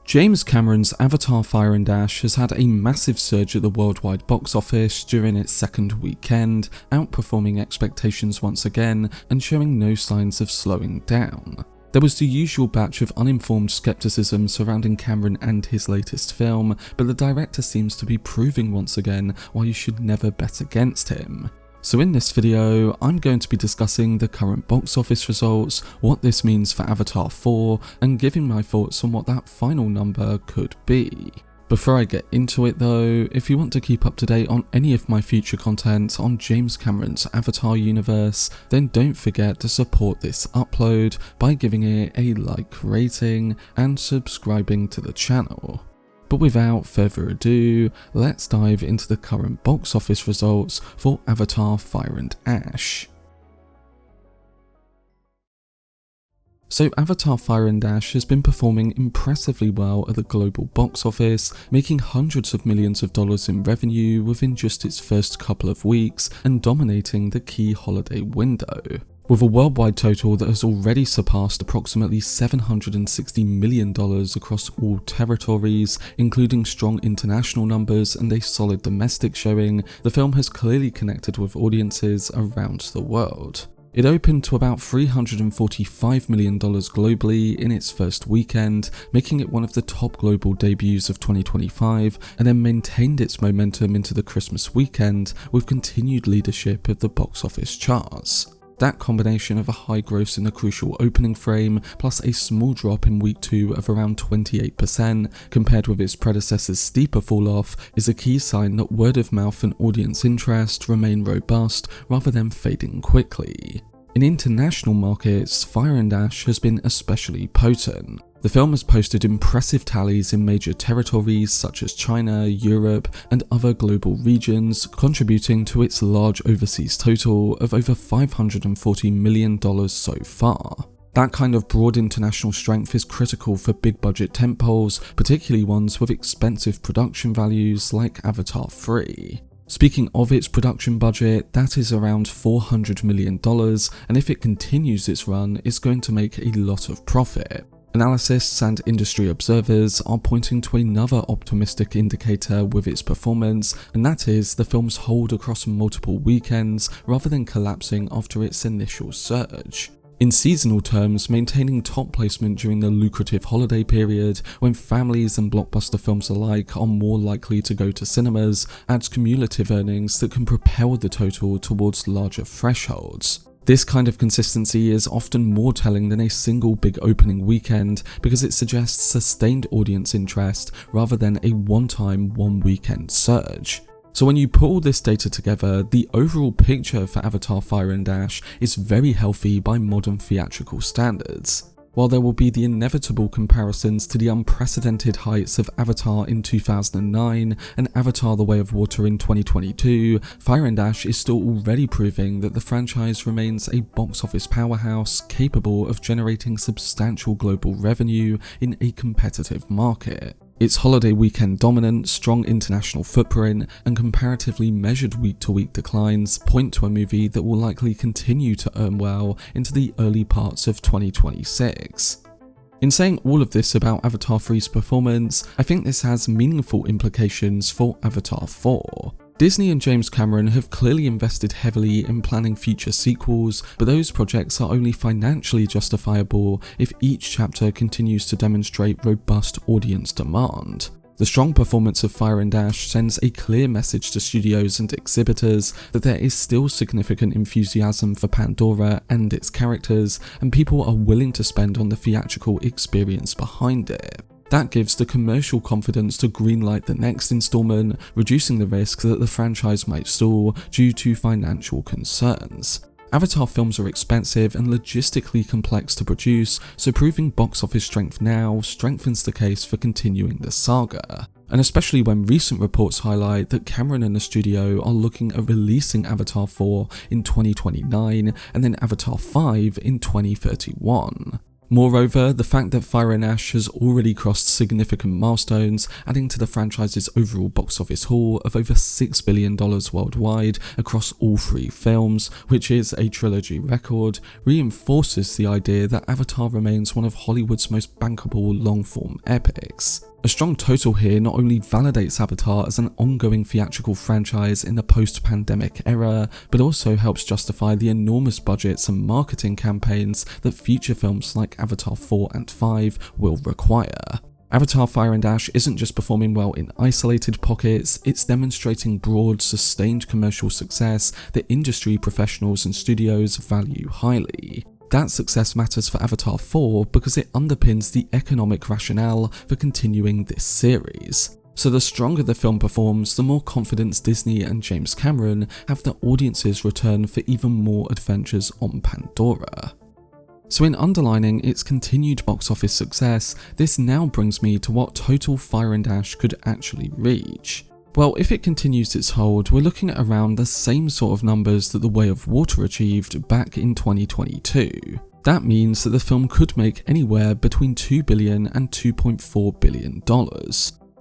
James Cameron's Avatar: Fire and Ash has had a massive surge at the worldwide box office during its second weekend, outperforming expectations once again and showing no signs of slowing down. There was the usual batch of uninformed skepticism surrounding Cameron and his latest film, but the director seems to be proving once again why you should never bet against him. So in this video, I'm going to be discussing the current box office results, what this means for Avatar 4, and giving my thoughts on what that final number could be. Before I get into it though, if you want to keep up to date on any of my future content on James Cameron's Avatar universe, then don't forget to support this upload by giving it a like rating and subscribing to the channel. But without further ado, let's dive into the current box office results for Avatar: Fire and Ash. So Avatar: Fire and Ash has been performing impressively well at the global box office, making hundreds of millions of dollars in revenue within just its first couple of weeks and dominating the key holiday window. With a worldwide total that has already surpassed approximately $760 million across all territories, including strong international numbers and a solid domestic showing, the film has clearly connected with audiences around the world. It opened to about $345 million globally in its first weekend, making it one of the top global debuts of 2025, and then maintained its momentum into the Christmas weekend with continued leadership of the box office charts. That combination of a high gross in the crucial opening frame, plus a small drop in week 2 of around 28% compared with its predecessor's steeper fall-off, is a key sign that word of mouth and audience interest remain robust rather than fading quickly. In international markets, Fire and Ash has been especially potent. The film has posted impressive tallies in major territories such as China, Europe, and other global regions, contributing to its large overseas total of over $540 million so far. That kind of broad international strength is critical for big budget tentpoles, particularly ones with expensive production values like Avatar 3. Speaking of its production budget, that is around $400 million, and if it continues its run, it's going to make a lot of profit. Analysts and industry observers are pointing to another optimistic indicator with its performance, and that is the film's hold across multiple weekends rather than collapsing after its initial surge. In seasonal terms, maintaining top placement during the lucrative holiday period, when families and blockbuster films alike are more likely to go to cinemas, adds cumulative earnings that can propel the total towards larger thresholds. This kind of consistency is often more telling than a single big opening weekend because it suggests sustained audience interest rather than a one-time, one-weekend surge. So when you put all this data together, the overall picture for Avatar: Fire and Ash is very healthy by modern theatrical standards. While there will be the inevitable comparisons to the unprecedented heights of Avatar in 2009 and Avatar: The Way of Water in 2022, Fire and Ash is still already proving that the franchise remains a box office powerhouse capable of generating substantial global revenue in a competitive market. Its holiday weekend dominance, strong international footprint, and comparatively measured week-to-week declines point to a movie that will likely continue to earn well into the early parts of 2026. In saying all of this about Avatar 3's performance, I think this has meaningful implications for Avatar 4. Disney and James Cameron have clearly invested heavily in planning future sequels, but those projects are only financially justifiable if each chapter continues to demonstrate robust audience demand. The strong performance of Fire and Ash sends a clear message to studios and exhibitors that there is still significant enthusiasm for Pandora and its characters, and people are willing to spend on the theatrical experience behind it. That gives the commercial confidence to greenlight the next installment, reducing the risk that the franchise might stall due to financial concerns. Avatar films are expensive and logistically complex to produce, so proving box office strength now strengthens the case for continuing the saga. And especially when recent reports highlight that Cameron and the studio are looking at releasing Avatar 4 in 2029 and then Avatar 5 in 2031. Moreover, the fact that Fire and Ash has already crossed significant milestones, adding to the franchise's overall box office haul of over $6 billion worldwide across all 3 films, which is a trilogy record, reinforces the idea that Avatar remains one of Hollywood's most bankable long-form epics. A strong total here not only validates Avatar as an ongoing theatrical franchise in the post-pandemic era, but also helps justify the enormous budgets and marketing campaigns that future films like Avatar 4 and 5 will require. Avatar Fire and Ash isn't just performing well in isolated pockets, it's demonstrating broad, sustained commercial success that industry professionals and studios value highly. That success matters for Avatar 4 because it underpins the economic rationale for continuing this series. So the stronger the film performs, the more confidence Disney and James Cameron have that audiences return for even more adventures on Pandora. So in underlining its continued box office success, this now brings me to what total Fire and Ash could actually reach. Well, if it continues its hold, we're looking at around the same sort of numbers that The Way of Water achieved back in 2022. That means that the film could make anywhere between $2 billion and $2.4 billion.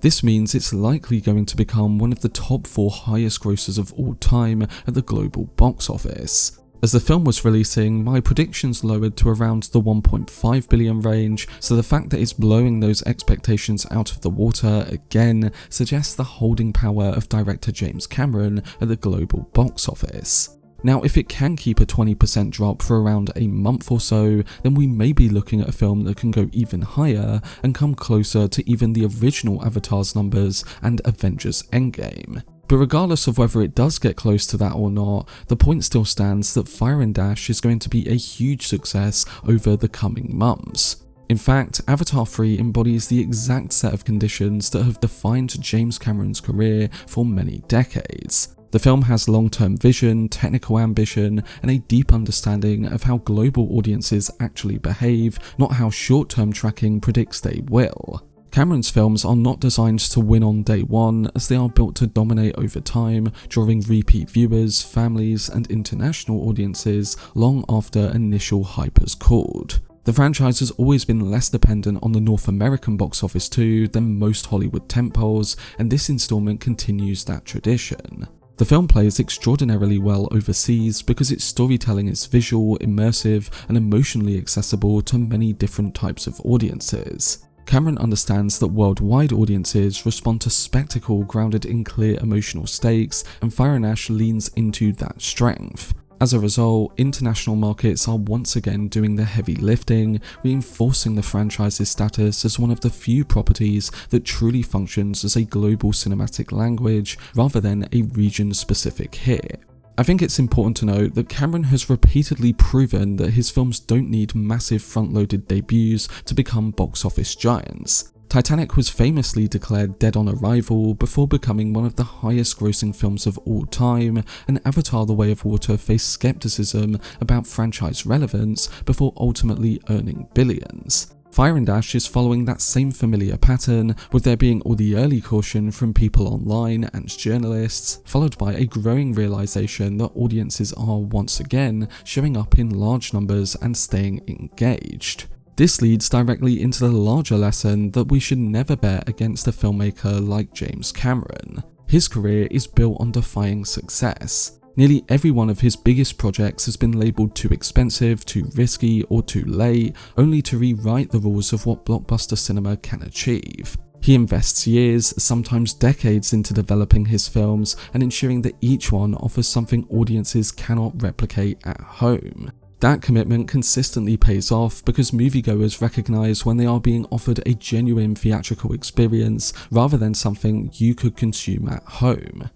This means it's likely going to become one of the top 4 highest grossers of all time at the global box office. As the film was releasing, my predictions lowered to around the 1.5 billion range, so the fact that it's blowing those expectations out of the water again suggests the holding power of director James Cameron at the global box office. Now, if it can keep a 20% drop for around a month or so, then we may be looking at a film that can go even higher and come closer to even the original Avatar's numbers and Avengers Endgame. But regardless of whether it does get close to that or not, the point still stands that Fire and Ash is going to be a huge success over the coming months. In fact, Avatar 3 embodies the exact set of conditions that have defined James Cameron's career for many decades. The film has long-term vision, technical ambition, and a deep understanding of how global audiences actually behave, not how short-term tracking predicts they will. Cameron's films are not designed to win on day one, as they are built to dominate over time, drawing repeat viewers, families, and international audiences long after initial hype has cooled. The franchise has always been less dependent on the North American box office too than most Hollywood tentpoles, and this installment continues that tradition. The film plays extraordinarily well overseas because its storytelling is visual, immersive, and emotionally accessible to many different types of audiences. Cameron understands that worldwide audiences respond to spectacle grounded in clear emotional stakes, and Fire and Ash leans into that strength. As a result, international markets are once again doing the heavy lifting, reinforcing the franchise's status as one of the few properties that truly functions as a global cinematic language rather than a region-specific hit. I think it's important to note that Cameron has repeatedly proven that his films don't need massive front-loaded debuts to become box office giants. Titanic was famously declared dead on arrival before becoming one of the highest grossing films of all time, and Avatar: The Way of Water faced skepticism about franchise relevance before ultimately earning billions. Fire and Ash is following that same familiar pattern, with there being all the early caution from people online and journalists, followed by a growing realization that audiences are once again showing up in large numbers and staying engaged. This leads directly into the larger lesson that we should never bet against a filmmaker like James Cameron. His career is built on defying success. Nearly every one of his biggest projects has been labelled too expensive, too risky, or too late, only to rewrite the rules of what blockbuster cinema can achieve. He invests years, sometimes decades, into developing his films and ensuring that each one offers something audiences cannot replicate at home. That commitment consistently pays off because moviegoers recognise when they are being offered a genuine theatrical experience rather than something you could consume at home.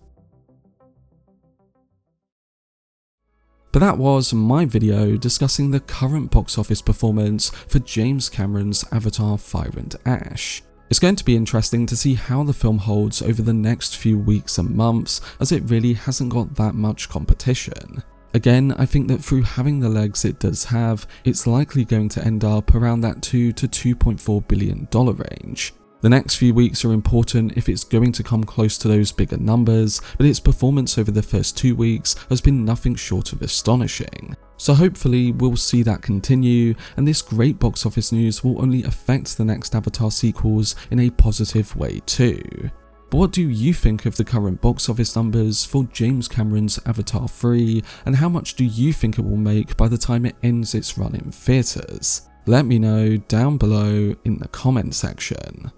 But that was my video discussing the current box office performance for James Cameron's Avatar Fire and Ash. It's going to be interesting to see how the film holds over the next few weeks and months, as it really hasn't got that much competition. Again, I think that through having the legs it does have, it's likely going to end up around that $2 to $2.4 billion range. The next few weeks are important if it's going to come close to those bigger numbers, but its performance over the first 2 weeks has been nothing short of astonishing. So hopefully we'll see that continue, and this great box office news will only affect the next Avatar sequels in a positive way too. But what do you think of the current box office numbers for James Cameron's Avatar 3, and how much do you think it will make by the time it ends its run in theatres? Let me know down below in the comment section.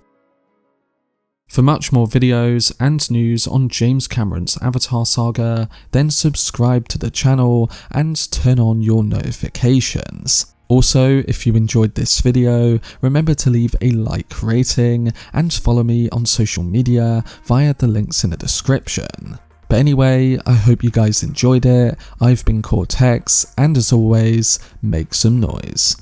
For much more videos and news on James Cameron's Avatar saga, then subscribe to the channel and turn on your notifications. Also, if you enjoyed this video, remember to leave a like rating and follow me on social media via the links in the description. But anyway, I hope you guys enjoyed it. I've been Cortex, and as always, make some noise.